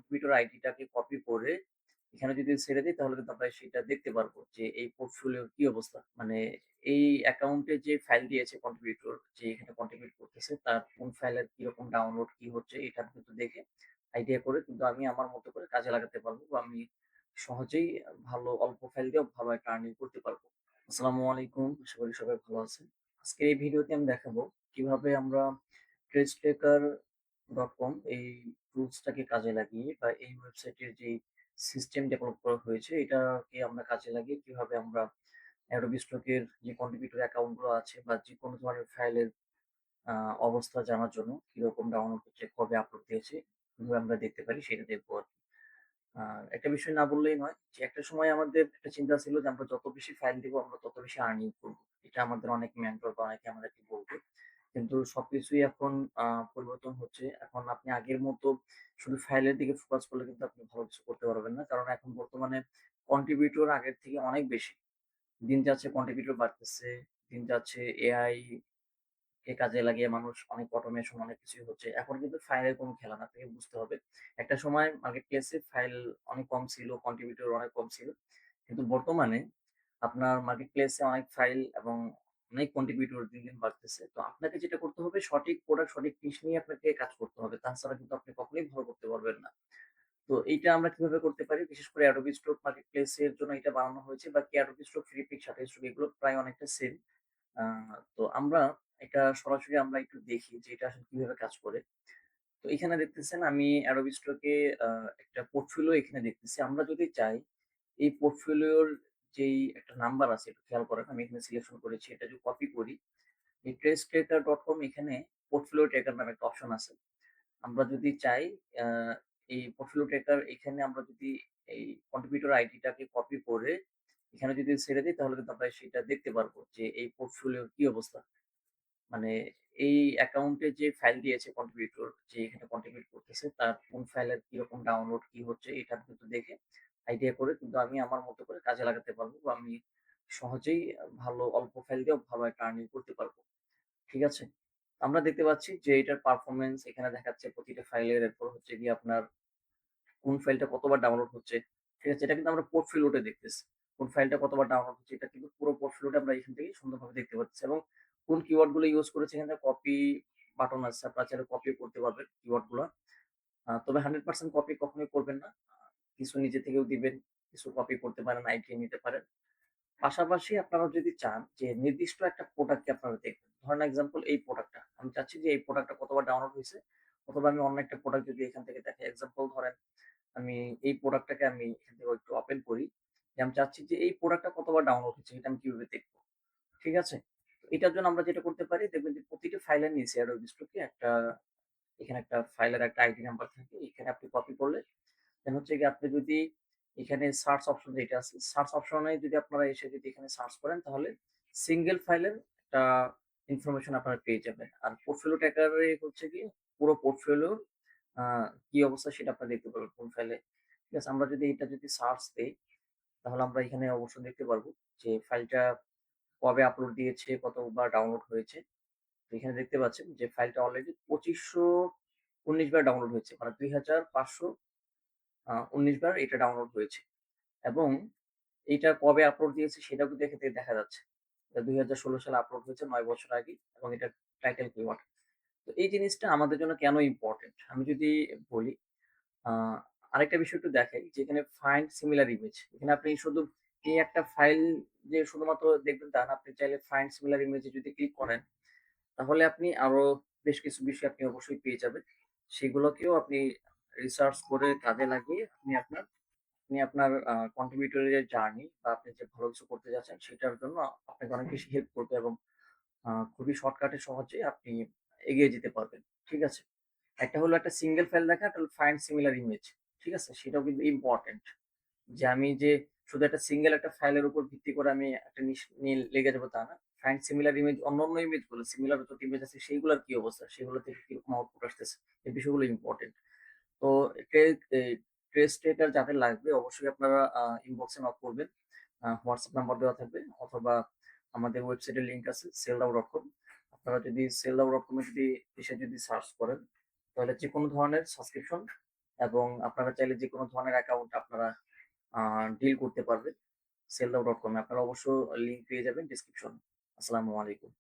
Contributor আইডিটাকে copy করে এখানে যদি ছেড়ে দিই তাহলে কিন্তু আমরা সেটা দেখতে পারবো যে এই পোর্টফোলিওর কি অবস্থা। মানে এই অ্যাকাউন্টে যে ফাইল দিয়েছে কন্ট্রিবিউটর যে এখানে কন্ট্রিবিউট করতেছে তার কোন ফাইলের কিরকম ডাউনলোড কি হচ্ছে এটা কিন্তু দেখে আইডিয়া করে কিন্তু আমি আমার মতো করে কাজে লাগাতে পারবো বা আমি সহজেই ভালো অল্প ফাইল দিয়েও ভালো একটা আর্নিং করতে পারবো। আসসালামু আলাইকুম, আশা করি সবাই ভালো আছেন। আজকের এই ভিডিওতে আমি দেখাবো কিভাবে আমরা TraceTaker.com এই টুলসটাকে কাজে লাগিয়ে বা এই ওয়েবসাইটের যে সিস্টেম ডেভেলপ করা হয়েছে এটাকে আমরা কাজে লাগিয়ে কিভাবে আমরা Adobe Stock এর যে কন্ট্রিবিউটর অ্যাকাউন্ট গুলো আছে বা যেকোনো ধরনের ফাইলের অবস্থা জানার জন্য কিরকম ডাউনলোড হচ্ছে, কবে আপলোড দিয়েছে, কিভাবে আমরা দেখতে পারি সেটা দেখবো আরকি। একটা বিষয় না বললেই নয় যে একটা সময় আমাদের একটা চিন্তা ছিল যে আমরা যত বেশি ফাইল দিব আমরা তত বেশি আর্নিং করবো। এটা আমাদের অনেক মেন্টর বা অনেকে আমাদেরকে বলতো। কিন্তু সবকিছুই এখন পরিবর্তন হচ্ছে। এখন আপনি আগের মতো শুধু ফাইলের দিকে ফোকাস করলে কিন্তু আপনি ভালো কিছু করতে পারবেন না। কারণ এখন বর্তমানে কন্ট্রিবিউটর আগের থেকে অনেক বেশি। দিন যাচ্ছে কন্ট্রিবিউটর বাড়তেছে, দিন যাচ্ছে এআই কে কাজে লাগিয়ে মানুষ অনেক অটোমেশন অনেক কিছুই হচ্ছে। এখন কিন্তু ফাইলের কোনো খেলা না, আপনাকে বুঝতে হবে। একটা সময় মার্কেট প্লেসে ফাইল অনেক কম ছিল, কন্ট্রিবিউটর অনেক কম ছিল। কিন্তু বর্তমানে আপনার মার্কেট প্লেসে অনেক ফাইল এবং অনেক কন্ট্রিবিউটর দিন, দিন বাড়তেছে। তো আপনাকে যেটা করতে হবে সঠিক প্রোডাক্ট, সঠিক নিশ নিয়ে আপনাকে কাজ করতে হবে। তাছাড়া কিন্তু আপনি কখনোই ভালো করতে পারবেন না। তো এইটা আমরা কিভাবে করতে পারি? বিশেষ করে Adobe Stock Marketplace এর জন্য এটা বানানো হয়েছে বা কি Adobe Stock, Freepik, Shutterstock এগুলো প্রায় অনেকটা সেম। আ তো আমরা এটা সরাসরি আমরা একটু দেখি যে এটা আসলে কিভাবে কাজ করে। তো এখানে দেখতেছেন আমি Adobe Stock এ আ একটা পোর্টফোলিও এখানে দেখতেছি। আমরা যদি চাই এই পোর্টফোলিওর যেই একটা নাম্বার আছে একটু খেয়াল করেন। আমি এখানে সিলেকশন করেছি। এটা যদি কপি করি, এই TraceTaker.com এখানে পোর্টফোলিও ট্র্যাকার নামে একটা অপশন আছে। আমরা যদি চাই আ এই পোর্টফোলিও ট্র্যাকার এখানে আমরা যদি এই কন্ট্রিবিউটর আইডিটাকে কপি করে এখানে যদি ছেড়ে দিই তাহলে কিন্তু আমরা সেটা দেখতে পারবো যে এই পোর্টফোলিওর কি অবস্থা। মানে এই অ্যাকাউন্টে যে ফাইল দিয়েছে কন্ট্রিবিউটর যে এখানে কন্ট্রিবিউট করতেছে তার কোন ফাইলের কিরকম ডাউনলোড কি হচ্ছে এটা কিন্তু দেখে আইডিয়া করে কিন্তু আমি আমার মতো করে কাজে লাগাতে পারবো বা আমি সহজেই ভালো অল্প ফাইল দিয়েও ভালো একটা আর্নিং করতে পারবো। ঠিক আছে? আমরা দেখতে পাচ্ছি যে এটার পারফরম্যান্স এখানে দেখাচ্ছে প্রতিটা ফাইলের, এরপর হচ্ছে গিয়ে আপনার কোন ফাইলটা কতবার ডাউনলোড হচ্ছে। ঠিক আছে? এটা কিন্তু আমরা পোর্টফোলিওতে দেখতেছি। কোন ফাইলটা কতবার ডাউনলোড হচ্ছে এটা কিন্তু পুরো পোর্টফোলিওটা আমরা এখান থেকেই সুন্দরভাবে দেখতে পাচ্ছি এবং কোন কিওয়ার্ড গুলো ইউজ করেছে এখানে কপি বাটন আছে। আপনারা চাইলে কপিও করতে পারবেন কিওয়ার্ড গুলা। তবে 100% কপি কখনোই করবেন না। কিছু নিজে থেকেও দিবেন, কিছু কপি করতে পারেন, আইডিয়া নিতে পারেন। পাশাপাশি আপনারা যদি চান যে নির্দিষ্ট একটা প্রোডাক্টকে আপনারা দেখবেন। ধরেন এক্সাম্পল এই প্রোডাক্টটা। আমি চাচ্ছি যে এই প্রোডাক্টটা কতবার ডাউনলোড হইছে অথবা আমি অন্য একটা প্রোডাক্ট যদি এখান থেকে দেখাই। এক্সাম্পল ধরেন আমি এই প্রোডাক্টটাকে আমি এখান থেকে একটু ওপেন করি। যে আমি চাচ্ছি যে এই প্রোডাক্টটা কতবার ডাউনলোড হচ্ছে এটা আমি কিভাবে দেখব? ঠিক আছে? তো এটার জন্য আমরা যেটা করতে পারি দেখবেন যে প্রতিটা ফাইলের নিচে Adobe Stock এ একটা এখানে একটা ফাইলের একটা আইডি নাম্বার থাকে। এখানে আপনি কপি করলে দেন হচ্ছে গিয়ে আপনি যদি এখানে সার্চ অপশন যেটা আছে, সার্চ অপশনে যদি আপনারা এসে যদি এখানে সার্চ করেন তাহলে সিঙ্গেল ফাইলের একটা ইনফরমেশন আপনারা পেয়ে যাবেন। আর পোর্টফোলিও ট্র্যাকারে হচ্ছে গিয়ে পুরো পোর্টফোলিওর আ কি অবস্থা সেটা আপনারা দেখতে পারবেন কোন ফাইলে। ঠিক আছে? আমরা যদি এটা যদি সার্চ দেই তাহলে আমরা এখানে অবশ্যই দেখতে পারবো যে ফাইলটা কবে আপলোড দিয়েছে, কতবার ডাউনলোড হয়েছে। তো এখানে দেখতে পাচ্ছেন যে ফাইলটা অলরেডি ২৫১৯ বার ডাউনলোড হয়েছে। মানে ২৫১৯ বার এটা ডাউনলোড হয়েছে। এবং এইটা কবে আপলোড দিয়েছে সেটাও কিন্তু এক্ষেত্রে দেখা যাচ্ছে। এটা ২০১৬ সালে আপলোড হয়েছে ৯ বছর আগে এবং এটার টাইটেল কিওয়ার্ড। তো এই জিনিসটা আমাদের জন্য কেন ইম্পোর্টেন্ট? আমি যদি বলি আ আরেকটা বিষয় একটু দেখাই যে এখানে ফাইন্ড সিমিলার ইমেজ। এখানে আপনি শুধু এই একটা ফাইল যে শুধুমাত্র দেখবেন তা না। আপনি চাইলে ফাইন্ড সিমিলার ইমেজ এ যদি ক্লিক করেন তাহলে আপনি আরো বেশ কিছু বিষয় আপনি অবশ্যই পেয়ে যাবেন। সেগুলোকেও আপনি রিসার্চ করে কাজে লাগিয়ে আপনি আপনার কন্ট্রিবিউটর এর জার্নি বা আপনি যে ভালো কিছু করতে যাচ্ছেন সেটার জন্য আপনাকে অনেক বেশি হেল্প করবে এবং খুবই শর্টকাটে সহজে আপনি এগিয়ে যেতে পারবেন। ঠিক আছে? একটা হলো একটা সিঙ্গেল ফাইল দেখা, একটা হলো ফাইন্ড সিমিলার ইমেজ। ঠিক আছে? সেটাও কিন্তু ইম্পোর্টেন্ট। যে আমি যে শুধু একটা সিঙ্গেল একটা ফাইলের উপর ভিত্তি করে আমি একটা নিয়ে লেগে যাবো তা না। ফাইন্ড সিমিলার ইমেজ অন্যান্য ইমেজগুলো সিমিলার যত ইমেজ আছে সেগুলোর কি অবস্থা? সেগুলো থেকে কিরকম আউটপুট আসতেছে? এই বিষয়গুলো ইম্পোর্টেন্ট। তো ট্রেস টেকার যাদের লাগবে অবশ্যই আপনারা ইনবক্সে নক করবেন। হোয়াটসঅ্যাপ নাম্বার দেওয়া থাকবে অথবা আমাদের ওয়েবসাইটের লিংক আছে selldow.com। আপনারা যদি selldow.com এ যদি এসে যদি সার্চ করেন তাহলে যেকোনো ধরনের সাবস্ক্রিপশন এবং আপনারা চাইলে যেকোনো ধরনের অ্যাকাউন্ট আপনারা ডিল করতে পারবেন সেলদাও.com এ। আপনারা অবশ্য লিংক পেয়ে যাবেন ডেসক্রিপশনে। আসসালামু আলাইকুম।